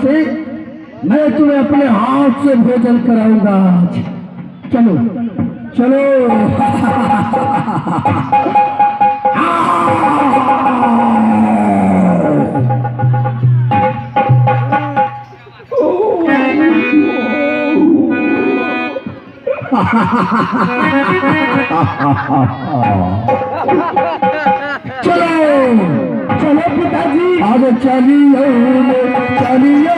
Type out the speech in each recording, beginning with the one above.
से मैं तुम्हें अपने हाथ से भोजन कराऊंगा आज। चलो चलो। चलो चलो पिताजी, आगे चलिए चलिए।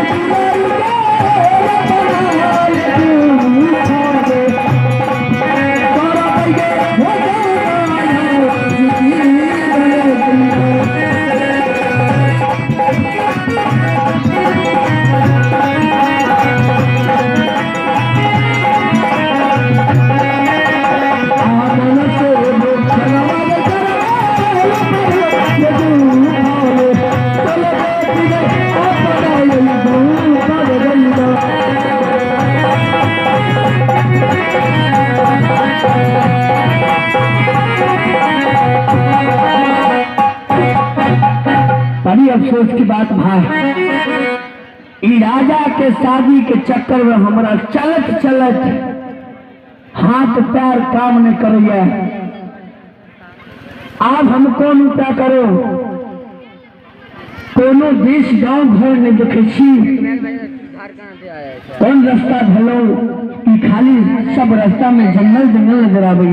बड़ी अफसोस की बात भाई, राजा के शादी के चक्कर में हमारा चलत चलत हाथ पैर काम नहीं करिए। आप हम कौन उपाय करो, कोनो देश गांव घर नहीं देखे कौन रास्ता भलो कि खाली सब रास्ता में जंगल जंगल नजर आवे।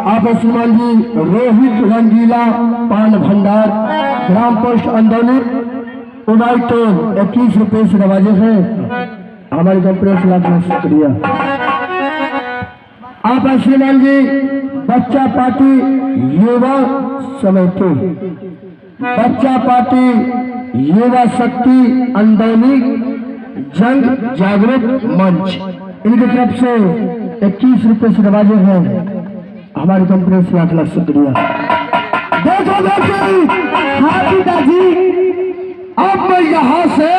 आप श्रीमान जी रोहित रंगीला पान भंडार ग्राम पोस्ट अंदौली मोबाइल टोल 21 रुपये से नवाजे है। हमारी कंपनी से लाख शुक्रिया। आप श्रीमान जी बच्चा पार्टी युवा समिति, बच्चा पार्टी युवा शक्ति अंदौली जंग जागरूक मंच, इनकी तरफ से 21 रुपए से नवाजे हैं। हमारी कंपनी से 8 लाख शुक्रिया। देखो बेटी, हाँ पिताजी, अब मैं यहाँ से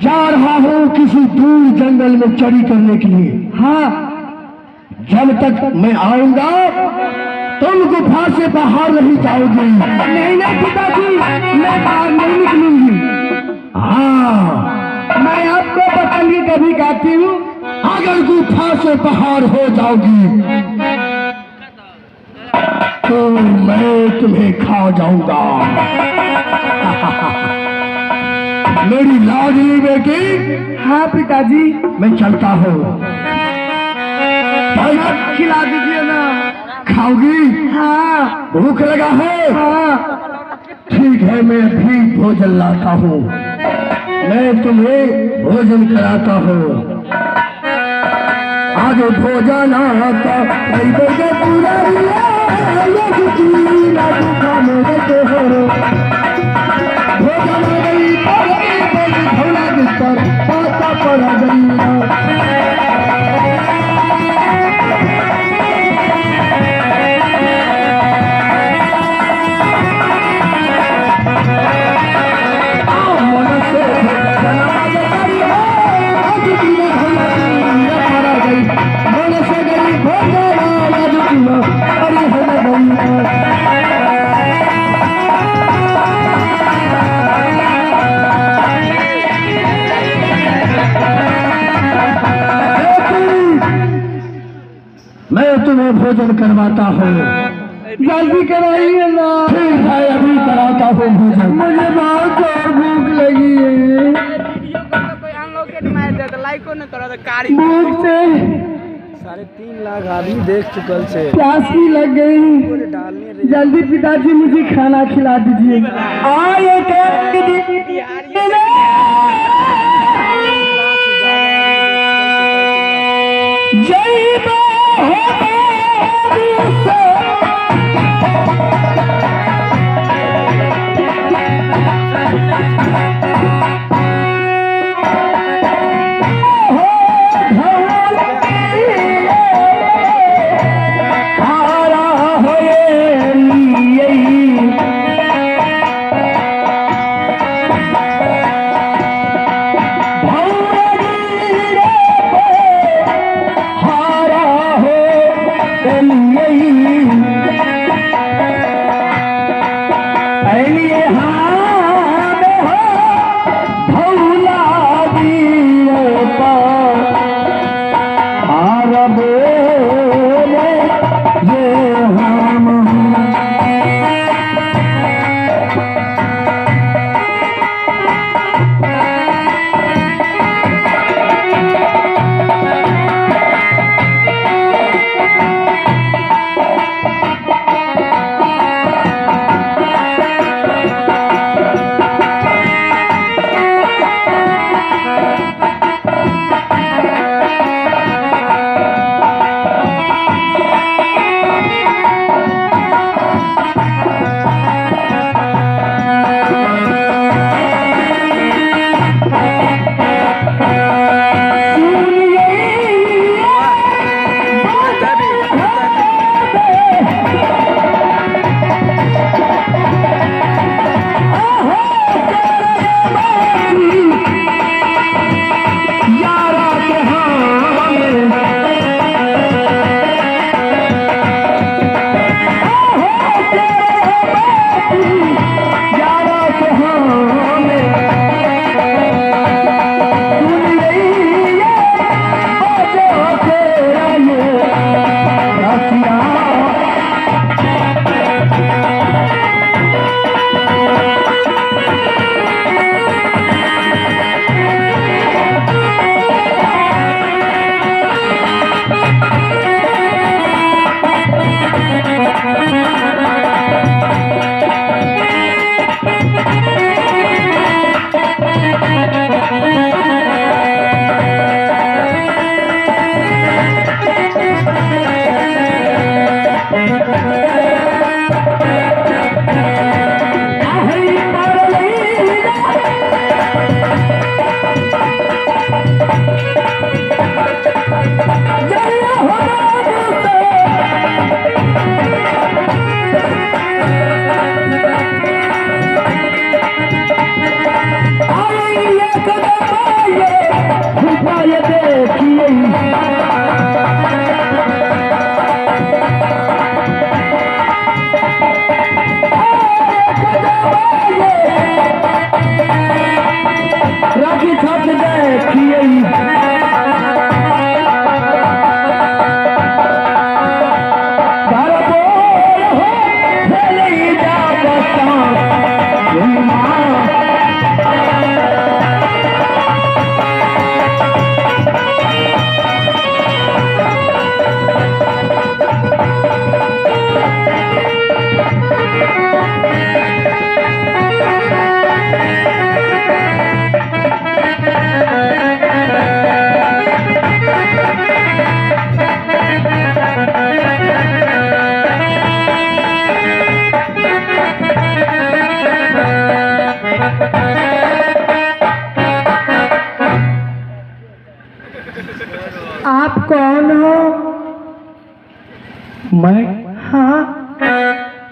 जा रहा हूँ किसी दूर जंगल में चरी करने के लिए। हाँ, जब तक मैं आऊंगा तुम गुफा से बाहर नहीं जाओगी। नहीं नहीं पिताजी, मैं बाहर नहीं निकलूंगी। हाँ, मैं आपको पतंगी कभी गाती हूँ। अगर गुफा से बाहर हो जाओगी तो मैं तुम्हें खा जाऊंगा। मेरी लाडली बेटी। हाँ पिताजी, मैं चलता हूँ। खिला दीजिए ना। खाओगी? हाँ। भूख लगा है? हाँ। ठीक है, मैं भी भोजन लाता हूँ, मैं तुम्हें भोजन कराता हूँ। आगे भोजन आता पूरा मैं तुम्हें भोजन करवाता हूँ। जल्दी कराइए ना। ठीक है, अभी कराता हूँ भोजन। मुझे बहुत जोर भूख लगी है। भूख से 3.5 लाख आदमी देख चुकल से प्यास भी लग गई। जल्दी पिताजी मुझे खाना खिला दीजिए।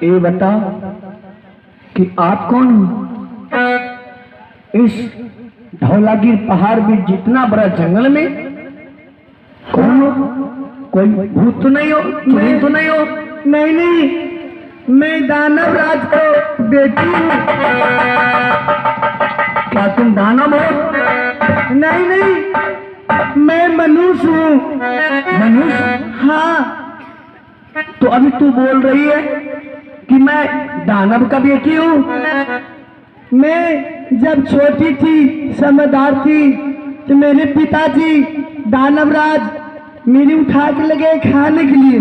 ये बताओ कि आप कौन हो? इस धौलागिर पहाड़ में जितना बड़ा जंगल में कौन हो? कोई भूत तो नहीं हो, चुड़ैल तो नहीं हो? नहीं नहीं, मैं दानव राज को बेटी हूँ। क्या तुम दानव हो? नहीं नहीं, मैं मनुष्य हूँ। मनुष्य? हाँ। तो अभी तू बोल रही है कि मैं दानव का बेटी हूँ? मैं जब छोटी थी, समझदार थी, तो मेरे पिताजी दानवराज मेरी उठा के लगे खाने के लिए।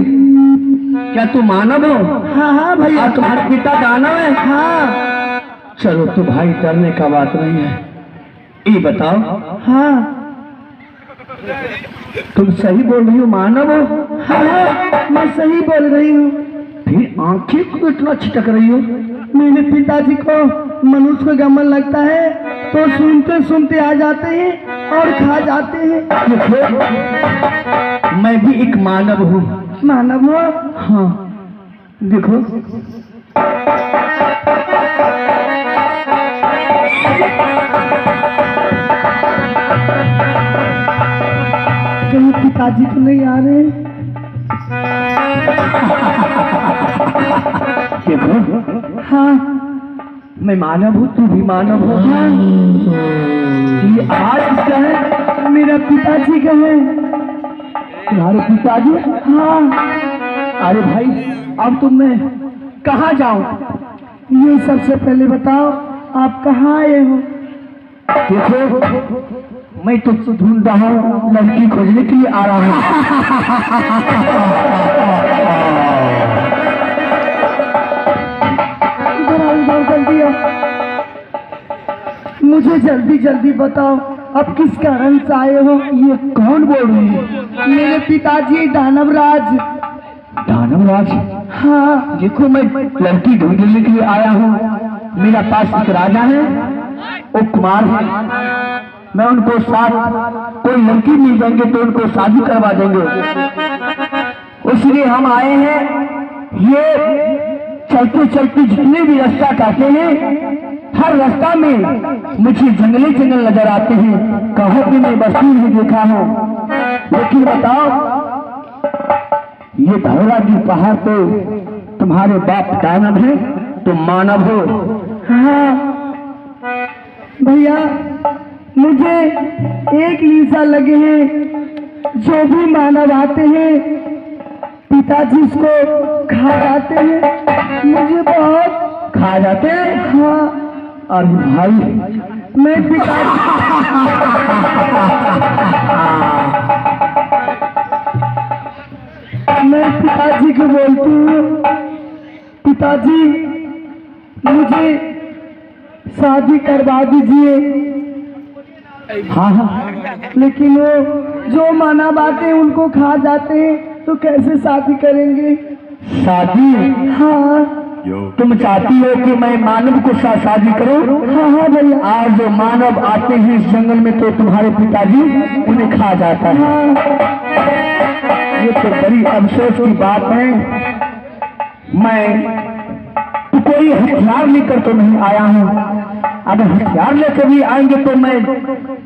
क्या तू मानव हो? हाँ हाँ भैया। और तुम्हारे पिता दानव है? हाँ। चलो तो भाई डरने का बात नहीं है। ये बताओ, हाँ तुम सही बोल रही हो, मानव हो? हाँ, मैं सही बोल रही हूँ। फिर आंखें क्यों इतना छिटक रही हो? मेरे पिताजी को मनुष्य को गमन लगता है तो सुनते सुनते आ जाते हैं और खा जाते हैं। देखो, मैं भी एक मानव हूँ। मानव हो? हाँ, देखो कहीं पिताजी तो नहीं आ रहे? देखो, हाँ मैं मानव हूँ, तू भी मानव हो। हाँ। ये आवाज किसका है? मेरा पिताजी का है। तुम्हारे पिताजी? हाँ। अरे भाई, अब तुम मैं कहाँ जाऊं? ये सबसे पहले बताओ, आप कहाँ आए हो? देखो, मैं तुझसे ढूंढ रहा हूँ, लड़की खोजने के लिए आ रहा हूँ। इधर आओ, इधर जल्दी आओ। मुझे जल्दी जल्दी बताओ, अब किस कारण से आए हो? ये कौन बोल रही है? मेरे पिताजी दानवराज। दानवराज? हाँ। देखो, मैं लड़की ढूंढने के लिए आया हूँ। मेरा पास एक राजा है, वो कुमार है। मैं उनको साथ कोई लड़की मिल जाएंगे तो उनको शादी करवा देंगे। इसलिए हम आए हैं। ये चलते चलते जितने भी रास्ता काटे हैं, हर रास्ता में मुझे जंगले जंगल नजर आते हैं। कहो कि मैं बस्ती नहीं देखा हूँ। लेकिन बताओ, ये धौलागिर पहाड़ तो तुम्हारे बाप दानव है, तुम मानव हो? हाँ भैया, मुझे एक ईसा लगे हैं। जो भी मानव आते हैं, पिताजी उसको खा जाते हैं। मुझे बहुत खा जाते हैं? हाँ। अरे भाई, मैं पिताजी मैं पिताजी को बोलती हूँ, पिताजी मुझे शादी करवा दीजिए। हाँ हाँ, लेकिन वो जो मानव आते हैं उनको खा जाते हैं, तो कैसे शादी करेंगे? शादी? हाँ। तुम चाहती हो कि मैं मानव को शादी करूं? हाँ हाँ भैया। आज जो मानव आते हैं इस जंगल में तो तुम्हारे पिताजी उन्हें खा जाता है। हाँ। ये तो बड़ी अफसोस की बात है। मैं तो कोई हथियार लेकर तो नहीं आया हूँ। अगर हथियार लेकर भी आएंगे तो मैं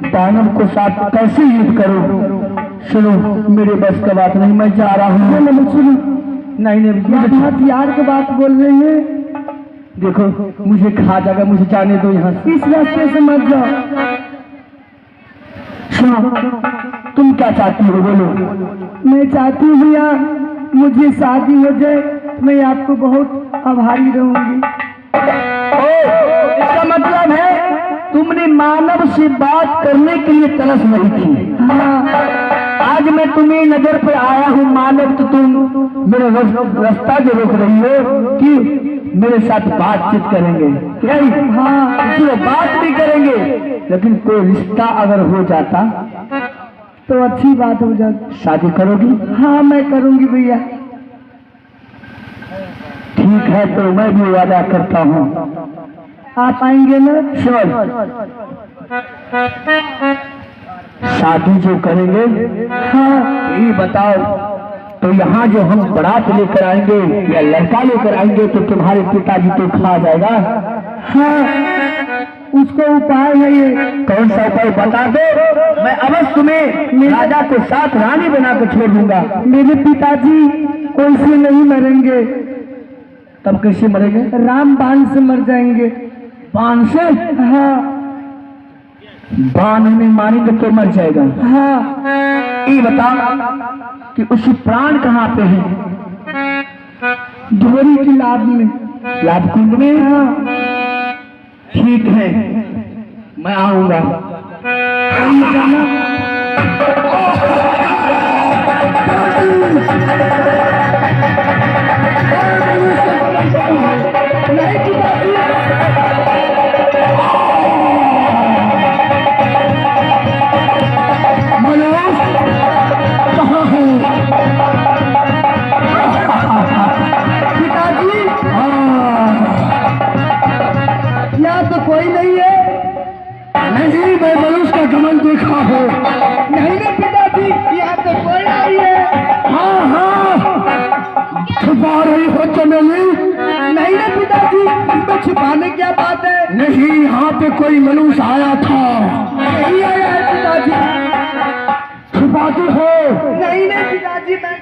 दानव को साथ कैसे युद्ध करूं? सुनो, मेरे बस का बात नहीं, मैं जा रहा हूँ। सुनो, नहीं नहीं, हथियार की बात बोल रहे हैं। देखो, मुझे खा जाएगा, मुझे जाने दो यहाँ से। इस रास्ते से मत जाओ। सुनो, तुम क्या चाहती हो, बोलो। मैं चाहती हूँ भैया, मुझे शादी हो जाए, मैं आपको बहुत आभारी रहूंगी। इसका मतलब है तुमने मानव से बात करने के लिए तरस नहीं थी। हाँ। आज मैं तुम्हें नजर पे आया हूँ मानव, तो तुम मेरे रास्ता जो रोक रही हो कि मेरे साथ बातचीत करेंगे? क्या? हाँ। तो बात भी करेंगे, लेकिन कोई रिश्ता अगर हो जाता तो अच्छी बात हो जाती। शादी करोगी? हाँ मैं करूंगी भैया। ठीक है, तो मैं भी वादा करता हूँ। आप आएंगे ना? चल, शादी जो करेंगे। हाँ। ये बताओ, तो यहाँ जो हम बारात लेकर आएंगे या लड़का लेकर आएंगे तो तुम्हारे पिताजी तो खा जाएगा। हाँ, उसको उपाय है ये। कौन सा उपाय बता दो, मैं अवश्य तुम्हें राजा के साथ रानी बना कर छोड़ दूंगा। मेरे पिताजी कोई से नहीं मरेंगे। तब कैसे मरेंगे? राम बाण से मर जाएंगे। बाण से? हाँ। बाण में मारेंगे तो मर जाएगा? हाँ। ये बता कि उसकी प्राण कहाँ पे है? धोरी की लाभ में। लाभ कुंड में? हाँ। ठीक है, मैं आऊंगा। कोई नहीं है? नहीं, मैं मनुष्य का कमल देखा हूँ। नहीं ना पिताजी, यहाँ तो कोई नहीं है। हाँ हाँ, छुपा रही हो चमेली? नहीं ना पिताजी, इसमें छिपाने क्या बात है? नहीं, यहाँ पे कोई मनुष्य आया था। नहीं आया है पिताजी। छुपाती हो? नहीं ना पिताजी, मैं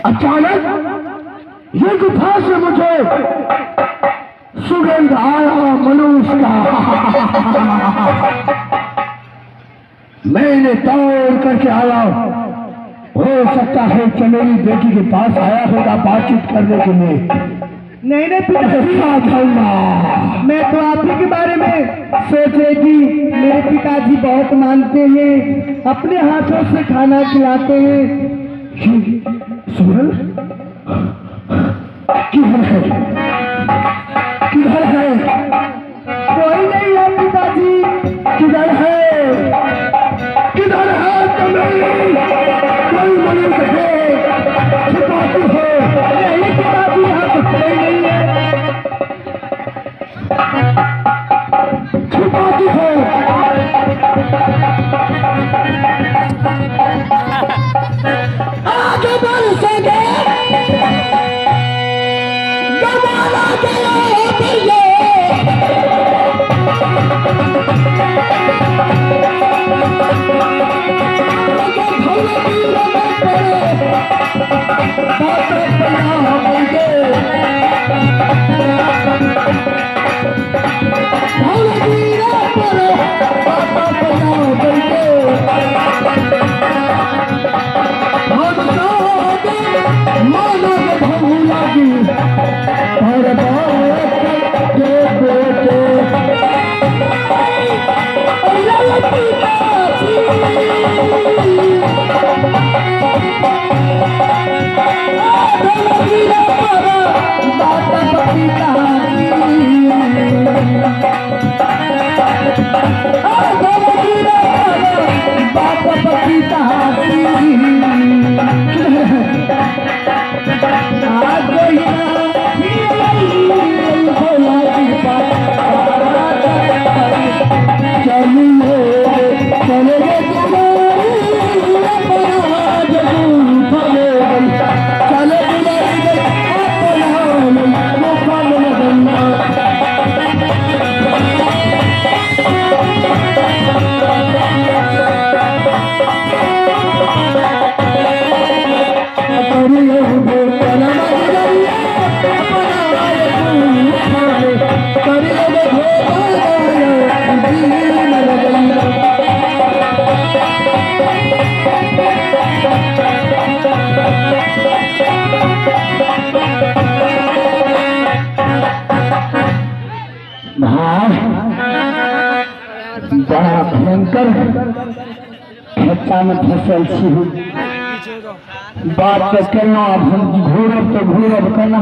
अचानक ये गुफा से मुझे सुगंध आया मनुष्य का। मैंने दौड़ करके आया। हो सकता है चमेली बेटी के पास आया होगा बातचीत करने के लिए। नहीं ना पिताजी, मैं तो आप ही के बारे में सोच रही थी। मेरे पिताजी बहुत मानते हैं, अपने हाथों से खाना खिलाते हैं। सुगंध किधर है? किधर है? कोई नहीं है पिताजी। किधर है? किधर है चमेली? कोई मनुष्य है? छुपाती हो? नहीं पिताजी, यहाँ तो कोई नहीं है। छुपाती हो? आगे बढ़ सके जमाना गया है बड़ा भयंकर खच्चा में फसल छी बात तो करना। अब हम घूरब तो घूरब करना।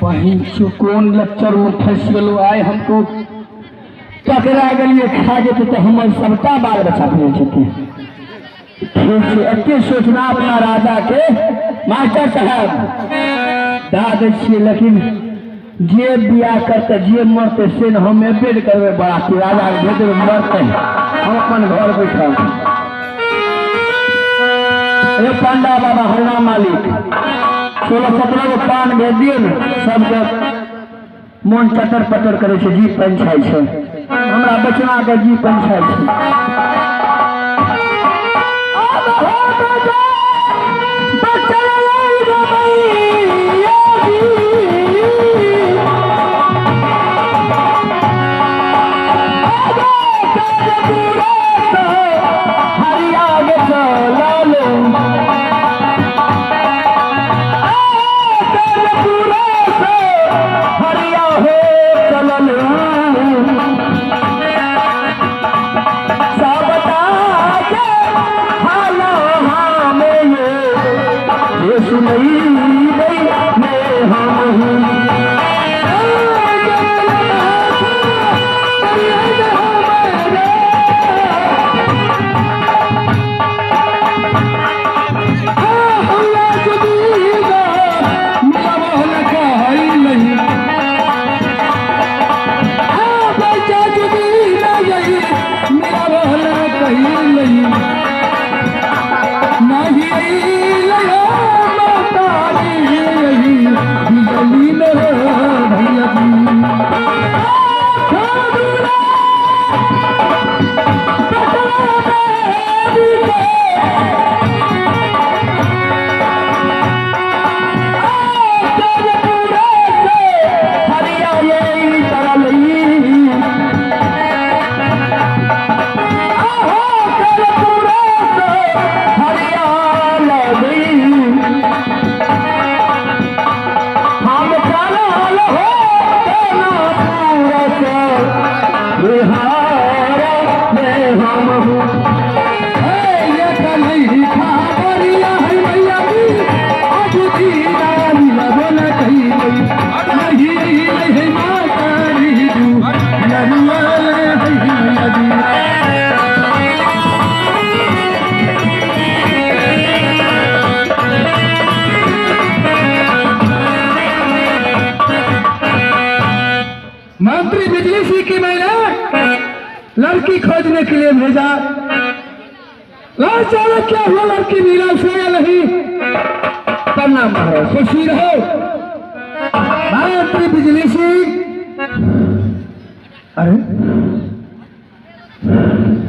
वही कौन लेक्चर में फंस गलो आए हमको पकड़ा गलिए खा जेते तो हम सबका बाल बच्चा फंस एते सोचना अपना राजा के मास्टर साहब दाद छे। लेकिन जे बिया करते जे मरते से हम एबे करबे बड़ा राजा भेज मरते। हम अपन घर बैठा ये पांडा बाबा हल्ला मालिक 16-17 गो पान भेज दिए न सबके मन चटर पटर करे छे जी पंचाय छे हमरा बचना के जी पंचाय छे मंत्री बिजली सिंह की मैंने लड़की खोजने के लिए भेजा। चलो क्या हुआ, लड़की मिला से या नहीं? प्रणाम महाराज, खुशी रहो। मंत्री बिजली सिंह, अरे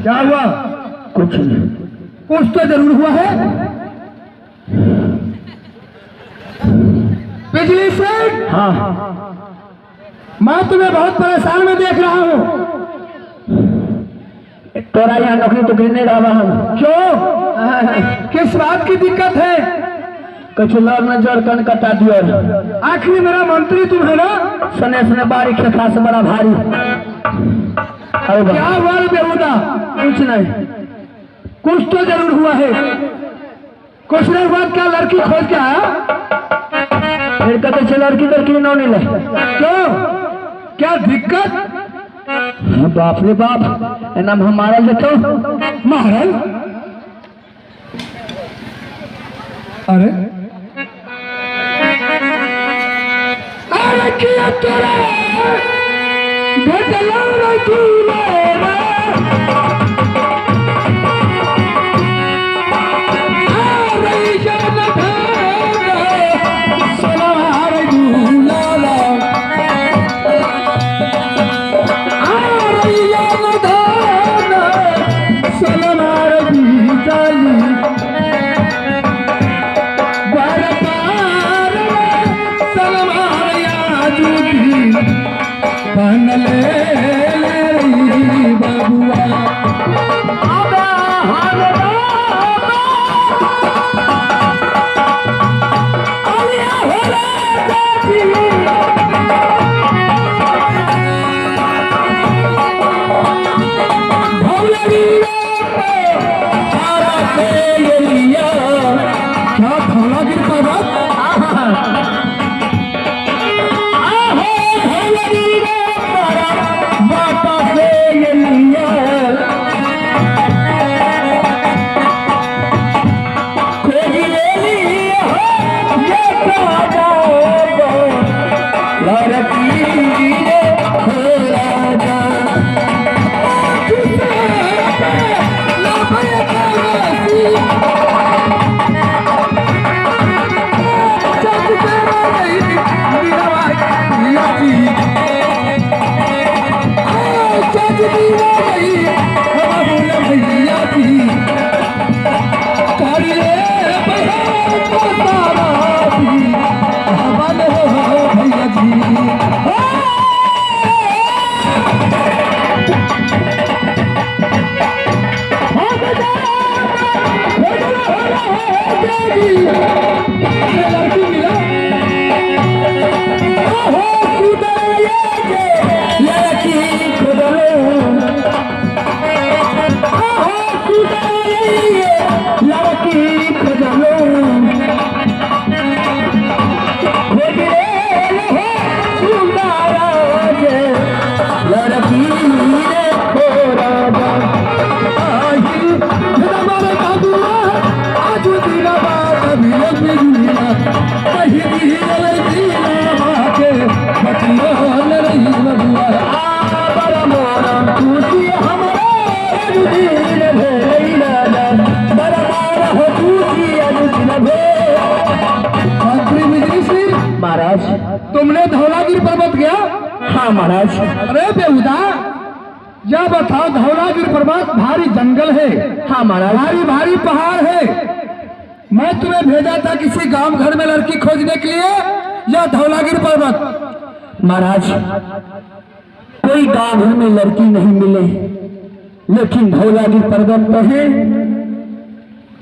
क्या हुआ? कुछ नहीं। कुछ तो जरूर हुआ है। बिजली सिंह, हाँ, मैं तुम्हें बहुत परेशान में देख रहा हूँ। तोरा यहाँ नौकरी तो गिरने रहा हम। क्यों? किस बात की दिक्कत है? कुछ लोग ने जोड़ कन कटा दिया। आखिर मेरा मंत्री तुम है ना? सने सने बारीक से खास बड़ा भारी। क्या हुआ बेहुदा? कुछ नहीं। कुछ तो जरूर हुआ है। कुछ नहीं हुआ, क्या लड़की खोज के आया? फिर कहते लड़की न मिले। क्यों? क्या दिक्कत? बाप रे बाप, नाम हमारा देखो। महाराज, अरे अरे किया तोरा बदला नहीं तूने। बाबू लड़की मिला। ओहो खुदा ये लड़की खुदा, ओहो खुदा ये लड़की खुदा, महाराज तुमने धौलागिरी पर्वत गया? हाँ महाराज। अरे बेहुदा, यह बताओ धौलागिरी पर्वत भारी जंगल है? हाँ महाराज। भारी भारी पहाड़ है। मैं तुम्हें भेजा था किसी गांव घर में लड़की खोजने के लिए, या धौलागिरी पर्वत? महाराज कोई गांव घर में लड़की नहीं मिले, लेकिन धौलागिरी पर्वत पर है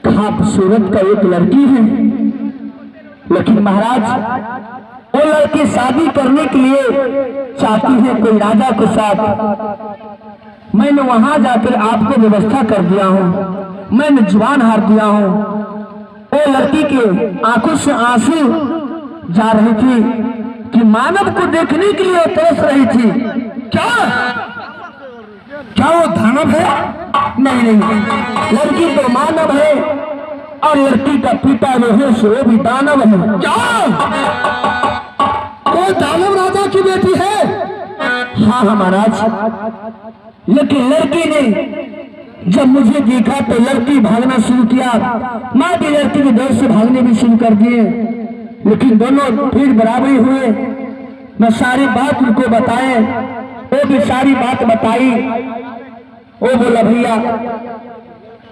खूबसूरत का एक लड़की है। लेकिन महाराज वो लड़की शादी करने के लिए चाहती है कोई राजा के साथ। मैंने वहां जाकर आपको व्यवस्था कर दिया हूँ, मैंने जुबान हार दिया हूँ। वो लड़की के आंखों से आंसू जा रही थी कि मानव को देखने के लिए तरस रही थी। क्या क्या वो दानव है? नहीं नहीं, लड़की तो मानव है और लड़की का पिता जो है सो भी दानव है। क्या वो दानव राजा की बेटी है? हाँ हाँ महाराज। लेकिन लड़की ने जब मुझे देखा तो लड़की भागना शुरू किया, मैं भी लड़की के डर से भागने भी शुरू कर दिए। लेकिन दोनों फिर बराबरी हुए। मैं सारी बात उनको बताए, वो भी सारी बात बताई। वो बोला भैया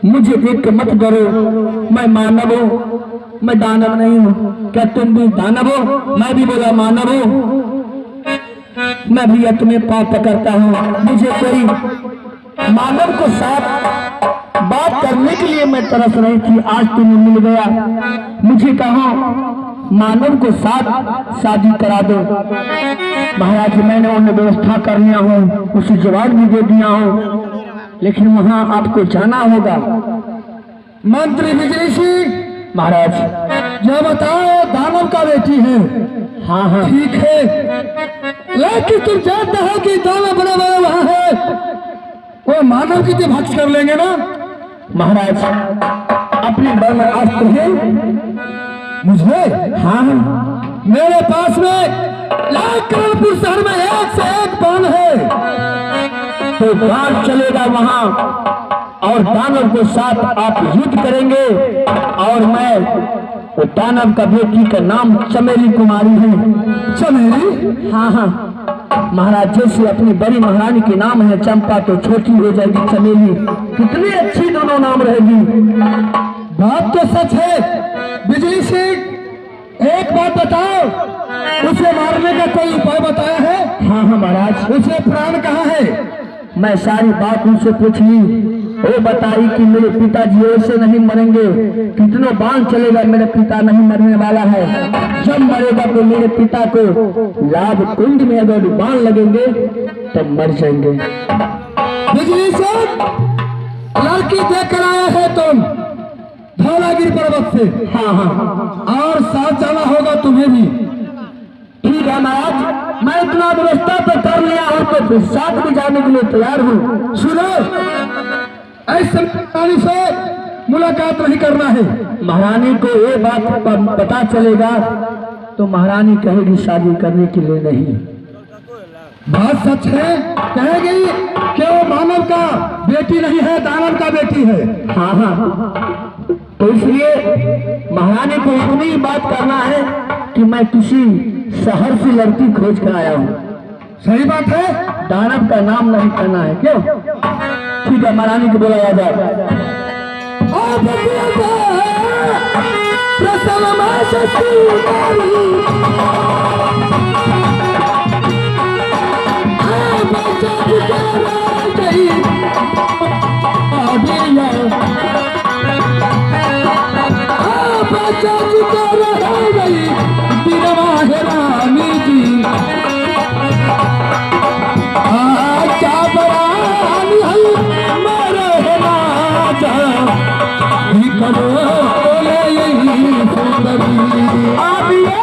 मुझे देख के मत डरो, मैं मानव हूँ, मैं दानव नहीं हूँ। क्या तुम भी दानव हो? मैं भी बोला मानव हूँ। मैं भैया तुम्हें पाँव पकड़ता हूँ। मुझे कोई मानव को साथ बात करने के लिए मैं तरस रही थी, आज तुम्हें मिल गया। मुझे कहा मानव को साथ शादी करा दो। महाराज मैंने उन्हें व्यवस्था कर लिया हूँ, उसे जवाब भी दे दिया हूँ, लेकिन वहां आपको जाना होगा। मंत्री बिजली सिंह महाराज यह बताओ दानव का बेटी है? हाँ हाँ ठीक है, लेकिन तुम जानते हो कि दानव बड़ा बड़ा वहां है, वो मानव की भक्त कर लेंगे ना? महाराज अपने बल अस्त्र है मुझे? हाँ मेरे पास में लाखपुर शहर में एक से एक बाण है, तो बाण चलेगा वहां और दानव के साथ आप युद्ध करेंगे। और मैं वो दानव का बेटी का नाम चमेली कुमारी है। चमेली? हाँ हाँ महाराज, जैसे अपनी बड़ी महारानी के नाम है चंपा तो छोटी हो जाएगी चमेली। कितनी अच्छी दोनों नाम रहेगी। बात तो सच है। बिजली सिंह एक बात बताओ, उसे मारने का कोई उपाय बताया है? हाँ हाँ महाराज। उसे प्राण कहाँ है? मैं सारी बात उनसे पूछ ली, वो बताई कि मेरे पिताजी ऐसे नहीं मरेंगे, कितनों बाण चलेगा मेरा पिता नहीं मरने वाला है। जब मरेगा तो मेरे पिता को लाभ कुंड में अगर बाण लगेंगे तब मर जाएंगे। बिजली से लड़की देख कर आया है तुम धौलागिरी पर्वत से? हाँ हाँ। और साथ जाना होगा तुम्हें भी? ठीक है महाराज, मैं इतना व्यवस्था तो कर लिया हूँ तो फिर साथ में जाने के लिए तैयार हूँ। सुनो, ऐसे महारानी से मुलाकात नहीं करना है। महारानी को ये बात पता चलेगा तो महारानी कहेगी शादी करने के लिए नहीं। बात सच है, कहेगी कि वो मानव का बेटी नहीं है, दानव का बेटी है। हाँ हाँ, तो इसलिए महारानी को इतनी बात करना है कि मैं किसी शहर से लड़की खोज कर आया हूँ। सही बात है, दानव का नाम नहीं करना है। क्यों? ठीक है, महारानी को बुलाया जाए। चाची को रह गई दिलवा है रानी जी क्या बरानी है मेरे राजा ही करो यही सुंदरी अब ये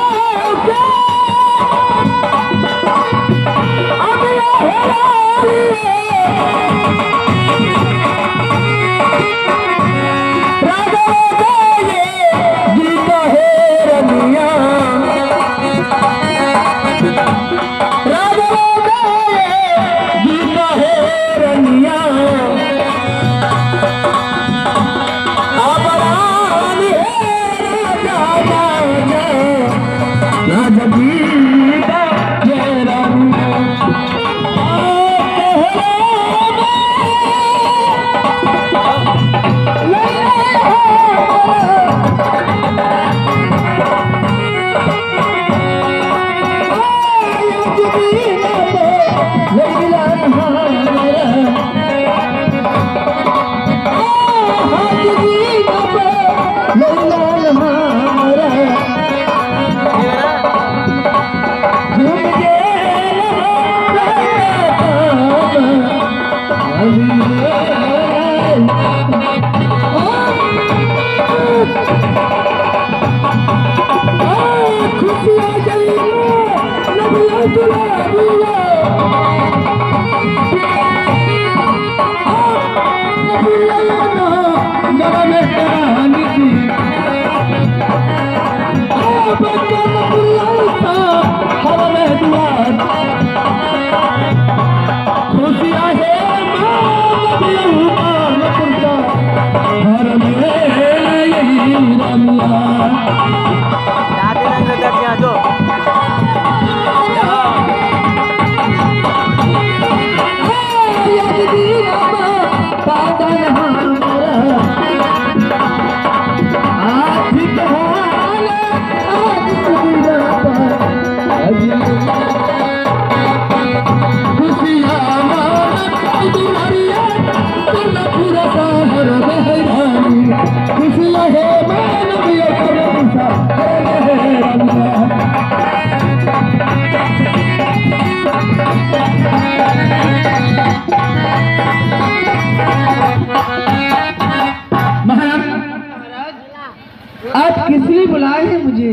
आप किस लिए बुलाए हैं मुझे?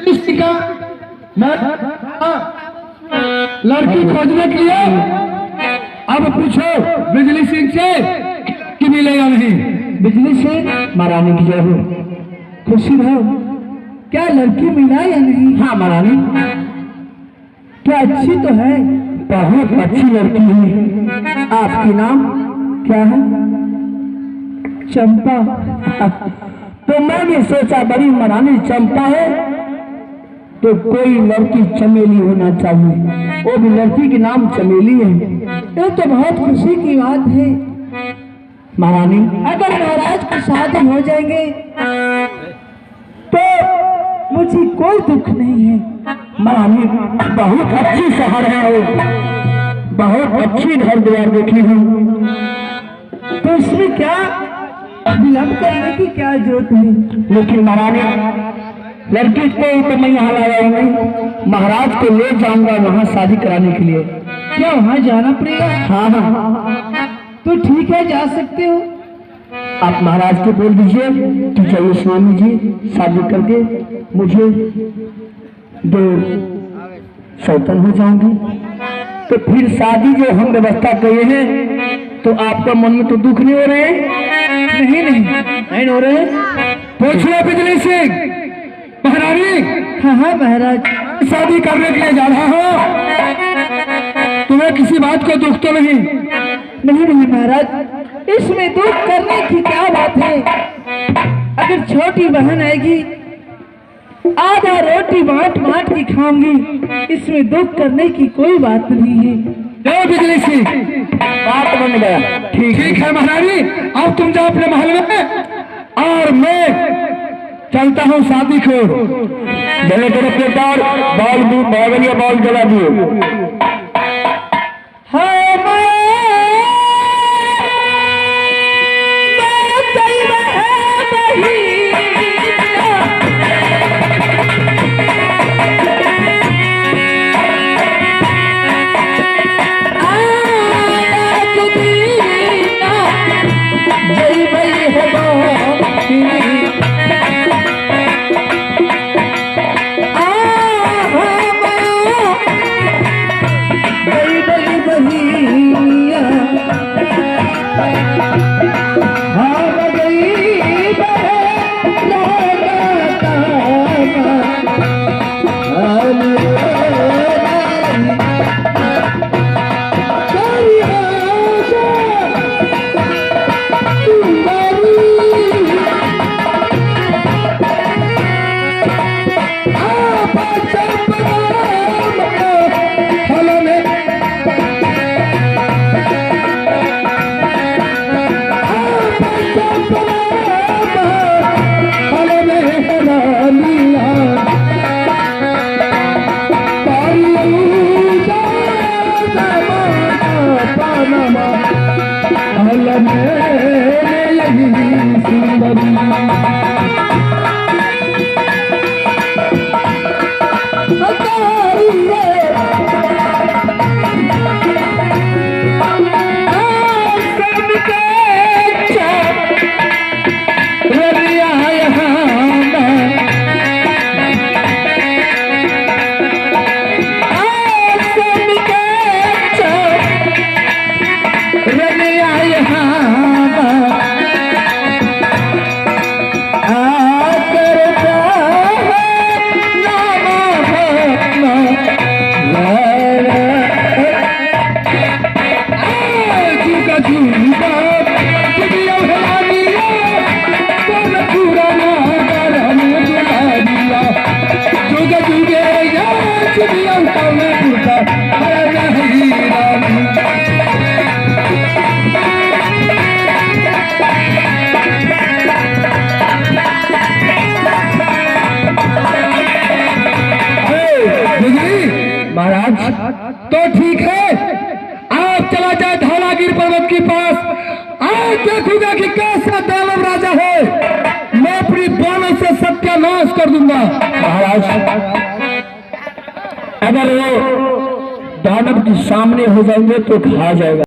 बिजली का मैं लड़की खोजने के लिए। अब पूछो बिजली सिंह से कि मिलेगा नहीं। बिजली से महारानी की जय हो। खुशी भाव क्या लड़की मिला या नहीं? हाँ महारानी। क्या अच्छी तो है? बहुत अच्छी लड़की है। आपकी नाम क्या है? चंपा। तो मैं भी सोचा बड़ी महारानी चंपा है तो कोई लड़की चमेली होना चाहिए। वो भी लड़की के नाम चमेली है। ये तो बहुत खुशी की बात है महारानी। अगर महाराज को शादी हो जाएंगे तो मुझे कोई दुख नहीं है। महारानी बहुत अच्छी शहर है वो, बहुत अच्छी घर द्वार देखी हूँ। तो इसमें क्या विलंब करने की क्या जरूरत है? लेकिन महारानी लड़की को तो मैं यहाँ लाया हूँ नहीं, महाराज को ले जाऊंगा वहाँ शादी कराने के लिए। क्या वहाँ जाना पड़ेगा? हाँ हाँ। तो ठीक है जा सकते हो। आप महाराज को बोल दीजिए कि चलिए स्वामी जी शादी करके मुझे 2 सौतन हो जाऊंगी। तो फिर शादी जो हम व्यवस्था किए हैं तो आपका मन में तो दुख नहीं हो रहे हैं? नहीं हो रहे। पूछ लो बिजली सिंह। महारानी। हाँ हाँ महाराज। शादी करने के लिए जा रहा हो, तुम्हें किसी बात को दुख तो नहीं? नहीं महाराज, इसमें दुख करने की क्या बात है? अगर छोटी बहन आएगी आधा रोटी बांट बांट की खाऊंगी, इसमें दुख करने की कोई बात नहीं है। बिजली सिंह बात बन गया। ठीक है महारानी, अब तुम जाओ अपने महल में और मैं चलता हूँ शादी को। जले तेरे बेटा बॉल जला दिए। आज देखूंगा कि कैसा दानव राजा है। मैं अपनी बाणों से सत्यानाश कर दूंगा। महाराज, अगर वो दानव के सामने हो जाएंगे तो खा जाएगा।